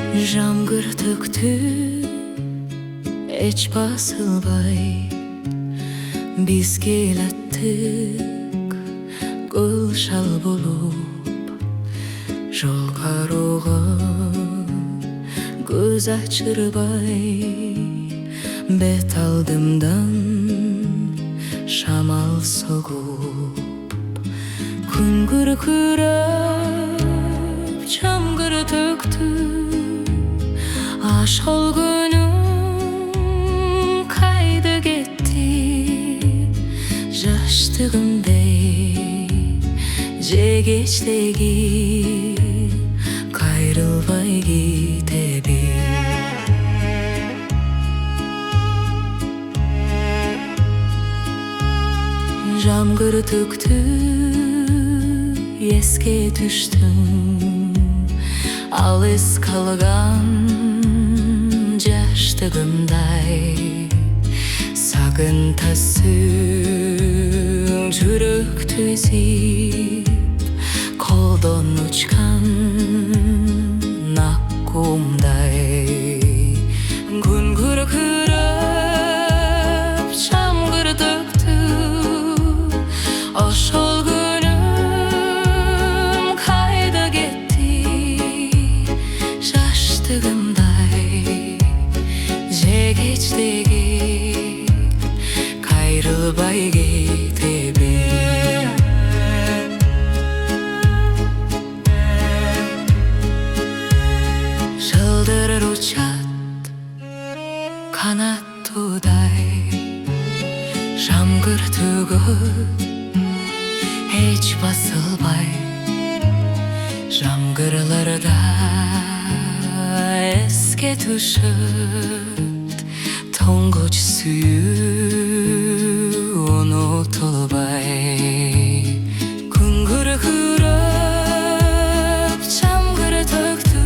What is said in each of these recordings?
Жамгыр төктү эч басылбай, биз келаттык көл шал болуп. Жол кароого көз ачырбай, бет алдымдан шамал согуп. Күн күркүрөп жамгыр төктү, ашыл күнүм кайда кетти? Жаштыгымдей же кечтеги кайрылбай кетеби? Жамгыр төктү, эске түштүм, ал эс калган жаштыгымдай. Сагынтасың жүрөктү эзип, колдон учкан ак кумдай. Күн күркүрөп жамгыр төктү, ошол күнүм кайда кетти? Жаштыгымдай же кечтеги кайрылбай кетеби? Жылдыр учат канаттуудай, жамгыр төгөт эч басылбай. Жамгырларда эске түшөт тоңгоч сүйүү унутулбай. Күн күркүрөп жамгыр төктү,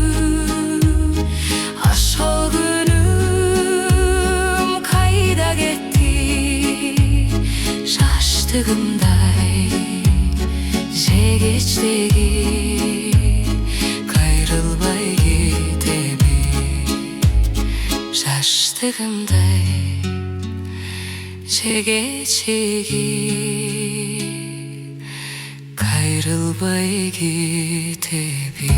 ашыл күнүм кайда кетти? Жаштыгымдай же кечтеги кайрылбай кетеби? Жаштыгымдай же кечтеги кайрылбай кетеби?